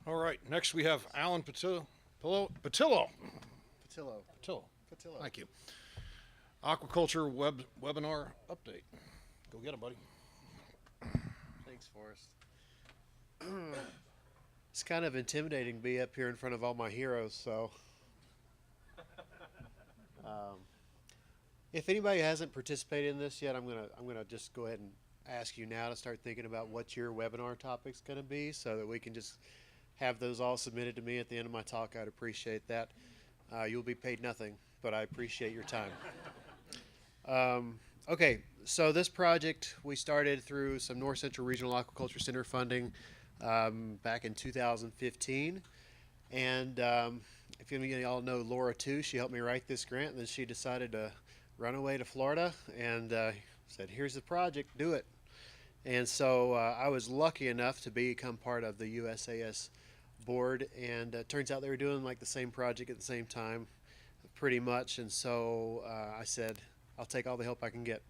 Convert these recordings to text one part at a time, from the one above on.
All right, next we have Alan Pattillo. Pattillo. Pattillo. Pattillo. Thank you. Aquaculture webinar update. Go get it, buddy. Thanks, Forrest. It's kind of intimidating to be up here in front of all my heroes. So, um, if anybody hasn't participated in this yet, I'm gonna just go ahead and ask you now to start thinking about what your webinar topic's gonna be, so that we can just have those all submitted to me at the end of my talk. I'd appreciate that. You'll be paid nothing, but I appreciate your time. Okay, so this project we started through some North Central Regional Aquaculture Center funding back in 2015. And if any of y'all know Laura too, she helped me write this grant, and then she decided to run away to Florida and said, "Here's the project, do it." And so I was lucky enough to become part of the USAS board, and it turns out they were doing like the same project at the same time, pretty much. And so I said, I'll take all the help I can get.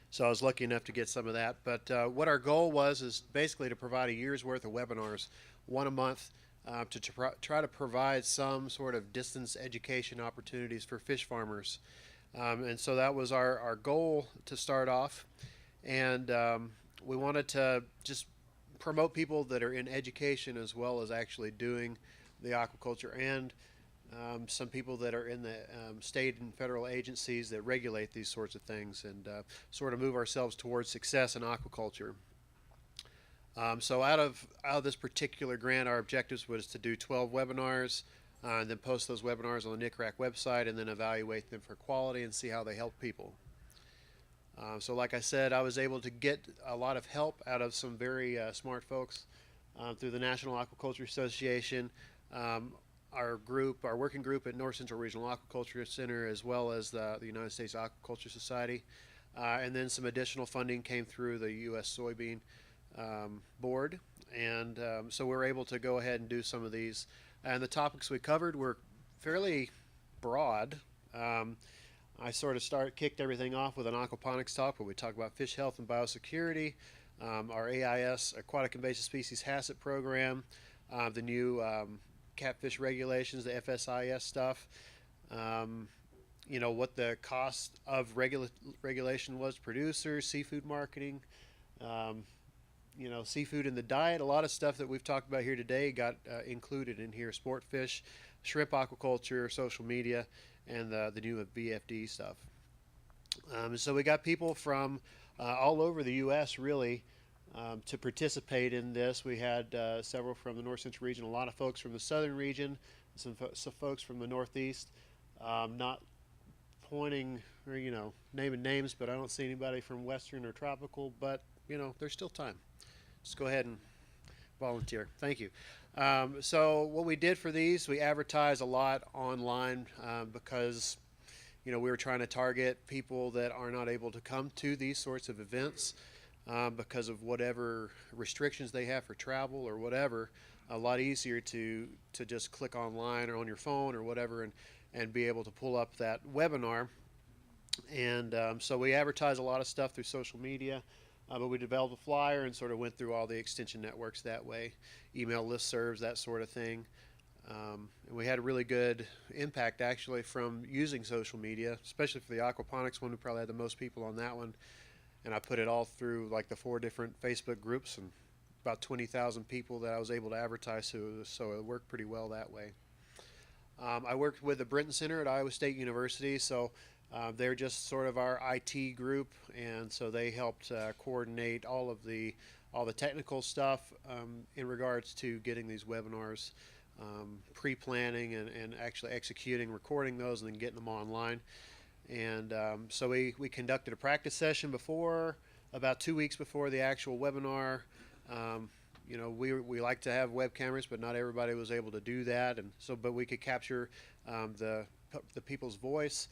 So I was lucky enough to get some of that. But what our goal was is basically to provide a year's worth of webinars, one a month, to try to provide some sort of distance education opportunities for fish farmers. And so that was our goal to start off. And we wanted to just promote people that are in education as well as actually doing the aquaculture, and some people that are in the state and federal agencies that regulate these sorts of things, and sort of move ourselves towards success in aquaculture. So out of this particular grant, our objectives was to do 12 webinars, and then post those webinars on the NICRAC website, and then evaluate them for quality and see how they help people. So like I said, I was able to get a lot of help out of some very smart folks through the National Aquaculture Association, our group, our working group at North Central Regional Aquaculture Center, as well as the United States Aquaculture Society. And then some additional funding came through the U.S. Soybean Board. And so we were able to go ahead and do some of these. And the topics we covered were fairly broad. I sort of kicked everything off with an aquaponics talk where we talk about fish health and biosecurity, our AIS, Aquatic Invasive Species HACCP program, the new catfish regulations, the FSIS stuff, what the cost of regulation was to producers, seafood marketing, seafood in the diet. A lot of stuff that we've talked about here today got included in here: sport fish, shrimp aquaculture, social media, and the new VFD stuff. So we got people from all over the U.S. really to participate in this. We had several from the North Central region, a lot of folks from the southern region, some folks from the Northeast. Not pointing or naming names, but I don't see anybody from Western or tropical. But there's still time. Just go ahead and volunteer. Thank you. So what we did for these, we advertise a lot online because we were trying to target people that are not able to come to these sorts of events because of whatever restrictions they have for travel or whatever. A lot easier to just click online or on your phone or whatever, and be able to pull up that webinar. And so we advertise a lot of stuff through social media. But we developed a flyer and sort of went through all the extension networks that way, email listservs, that sort of thing. And we had a really good impact actually from using social media, especially for the aquaponics one. We probably had the most people on that one. And I put it all through like the 4 different Facebook groups, and about 20,000 people that I was able to advertise to, so it worked pretty well that way. I worked with the Brenton Center at Iowa State University, so they're just sort of our IT group, and so they helped coordinate all the technical stuff in regards to getting these webinars, pre-planning and actually executing, recording those, and then getting them online. And so we conducted a practice session about 2 weeks before the actual webinar. We like to have web cameras, but not everybody was able to do that, and so but we could capture the people's voice.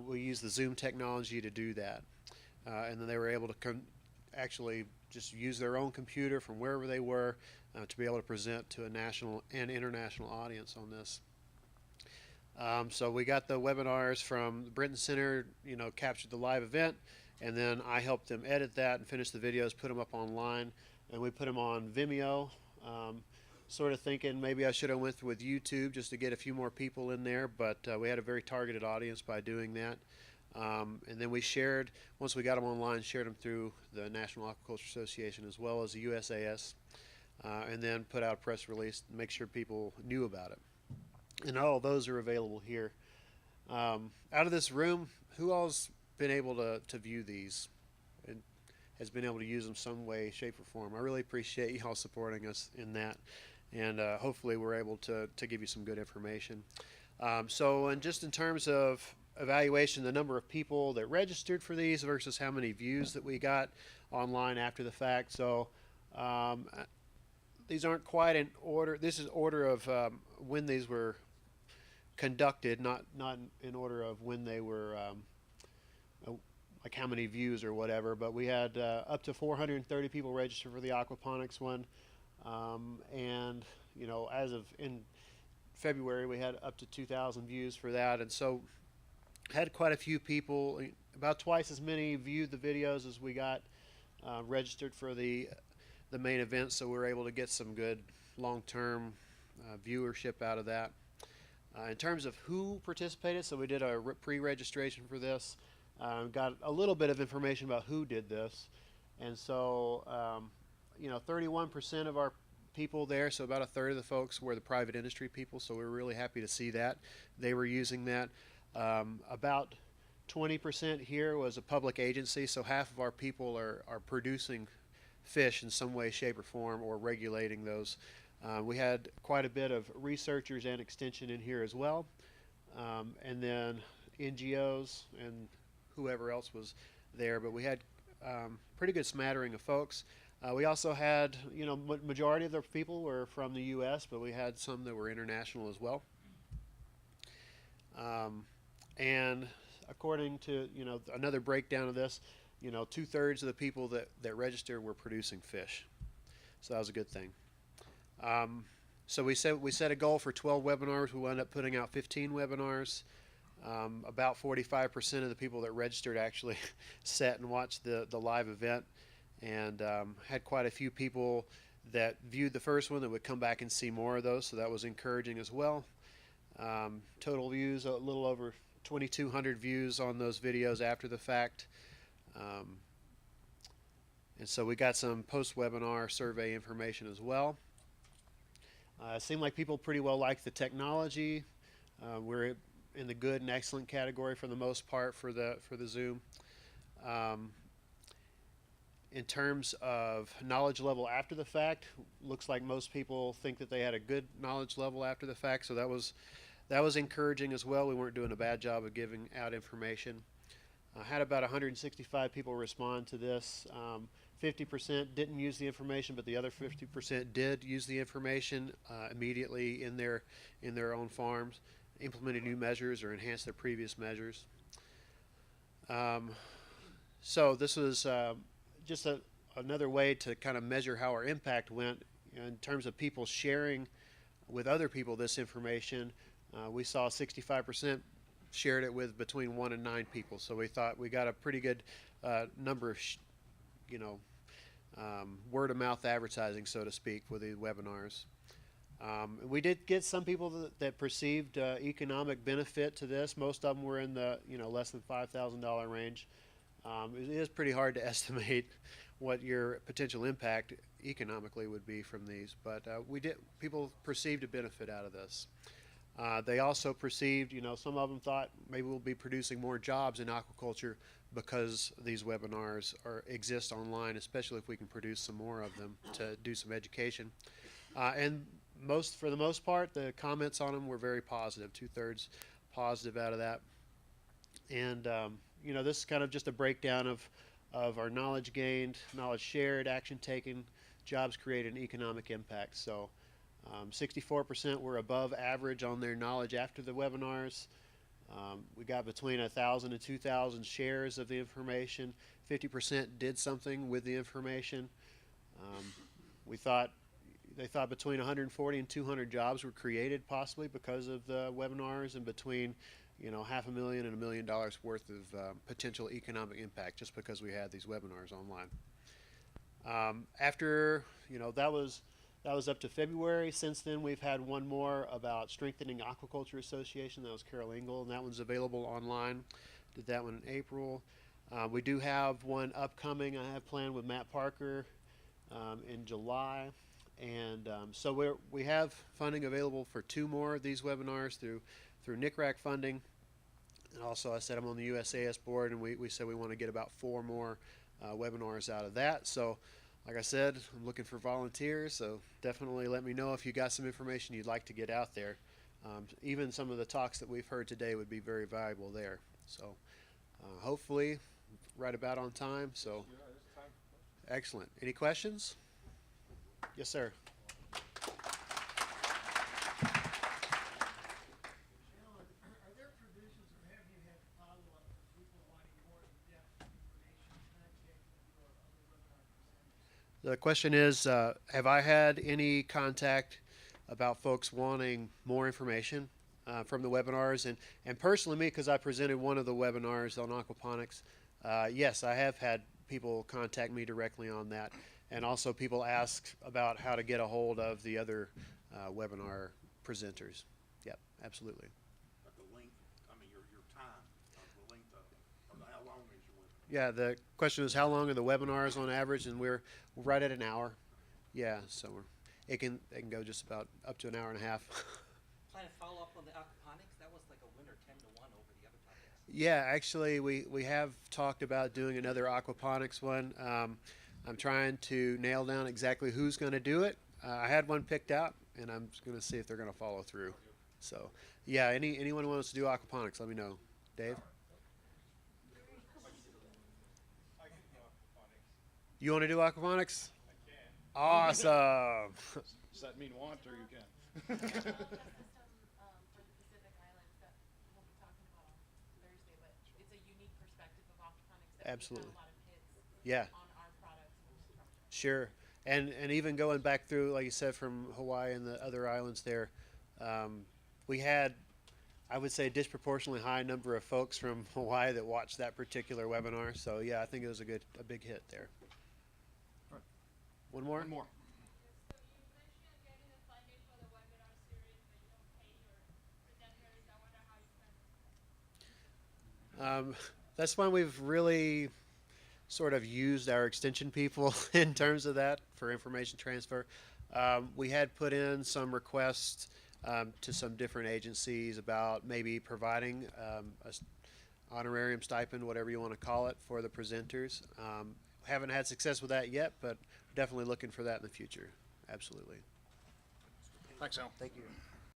We used the Zoom technology to do that, and then they were able to actually just use their own computer from wherever they were to be able to present to a national and international audience on this. So we got the webinars from the Brenton Center, captured the live event, and then I helped them edit that and finish the videos, put them up online, and we put them on Vimeo. sort of thinking maybe I should have went with YouTube just to get a few more people in there, but we had a very targeted audience by doing that. And then we shared, once we got them online, shared them through the National Aquaculture Association as well as the USAS, and then put out a press release to make sure people knew about it. And all of those are available here. Out of this room, who all's been able to view these and has been able to use them some way, shape, or form? I really appreciate y'all supporting us in that, and hopefully we're able to give you some good information. And just in terms of evaluation, the number of people that registered for these versus how many views that we got online after the fact. So these aren't quite in order. This is order of when these were conducted, not in order of when they were like how many views or whatever, but we had up to 430 people register for the aquaponics one, and as of in February we had up to 2,000 views for that, and so had quite a few people, about twice as many viewed the videos as we got registered for the main event, so we were able to get some good long-term viewership out of that. In terms of who participated, so we did a pre-registration for this, got a little bit of information about who did this, and so 31% of our people there, so about a third of the folks were the private industry people, so we were really happy to see that they were using that. About 20% here was a public agency, so half of our people are producing fish in some way, shape, or form, or regulating those. We had quite a bit of researchers and extension in here as well, and then NGOs and whoever else was there, but we had pretty good smattering of folks. We also had, majority of the people were from the U.S., but we had some that were international as well. And according to, another breakdown of this, 2/3 of the people that registered were producing fish. So that was a good thing. So we set a goal for 12 webinars. We wound up putting out 15 webinars. About 45% of the people that registered actually sat and watched the live event, and had quite a few people that viewed the first one that would come back and see more of those, so that was encouraging as well. Total views, a little over 2,200 views on those videos after the fact. And so we got some post-webinar survey information as well. It seemed like people pretty well liked the technology. We're in the good and excellent category for the most part for the Zoom. In terms of knowledge level after the fact, looks like most people think that they had a good knowledge level after the fact, so that was encouraging as well. We weren't doing a bad job of giving out information. Had about 165 people respond to this. 50% didn't use the information, but the other 50% did use the information immediately in their own farms, implemented new measures or enhanced their previous measures. So this was just another way to kind of measure how our impact went in terms of people sharing with other people this information. We saw 65% shared it with between 1 and 9 people, so we thought we got a pretty good number of word-of-mouth advertising, so to speak, with the webinars. We did get some people that perceived economic benefit to this. Most of them were in the less than $5,000 range. It is pretty hard to estimate what your potential impact economically would be from these, but people perceived a benefit out of this. They also perceived, some of them thought maybe we'll be producing more jobs in aquaculture because these webinars exist online, especially if we can produce some more of them to do some education. And for the most part, the comments on them were very positive, 2/3 positive out of that. And this is kind of just a breakdown of our knowledge gained, knowledge shared, action taken, jobs created, and economic impact. So 64% were above average on their knowledge after the webinars. We got between 1,000 and 2,000 shares of the information. 50% did something with the information. They thought between 140 and 200 jobs were created possibly because of the webinars, and between $500,000 and $1 million worth of potential economic impact just because we had these webinars online. After that was That was up to February. Since then, we've had one more about strengthening Aquaculture Association. That was Carol Engel, and that one's available online. Did that one in April. We do have one upcoming I have planned with Matt Parker in July. And so we have funding available for 2 more of these webinars through NICRAC funding. And also, I said I'm on the USAS board, and we said we want to get about 4 more webinars out of that. So, like I said, I'm looking for volunteers, so definitely let me know if you got some information you'd like to get out there. Even some of the talks that we've heard today would be very valuable there. So, hopefully, right about on time. So, excellent. Any questions? Yes, sir. The question is, have I had any contact about folks wanting more information from the webinars? And personally, me, because I presented one of the webinars on aquaponics, yes, I have had people contact me directly on that. And also people ask about how to get a hold of the other webinar presenters. Yep, absolutely. But the length, I mean, your time, the length of how long is your webinar? Yeah, the question is how long are the webinars on average, and we're right at an hour. Yeah, so it can go just about up to an hour and a half. Plan to follow up on the aquaponics? That was like a winner 10-1 over the other topics. Yeah, actually, we have talked about doing another aquaponics one. I'm trying to nail down exactly who's going to do it. I had one picked out, and I'm going to see if they're going to follow through. So, yeah, anyone who wants to do aquaponics, let me know. Dave? You want to do aquaponics? Awesome. Does that mean want or you can? For the Pacific Islands that we'll be talking about on Thursday, but it's a unique perspective of aquaponics that Absolutely. we've had a lot of hits Yeah. on our products and structure. Sure, and even going back through, like you said, from Hawaii and the other islands there, we had, I would say, a disproportionately high number of folks from Hawaii that watched that particular webinar. So yeah, I think it was a big hit there. All right. One more. One more. So you mentioned getting the funding for the webinar series, but you don't pay your presenters. I wonder how you spend it. That's when we've really sort of used our extension people in terms of that for information transfer. We had put in some requests to some different agencies about maybe providing a honorarium stipend, whatever you want to call it, for the presenters. Haven't had success with that yet, but definitely looking for that in the future. Absolutely. Thanks, Al. Thank you.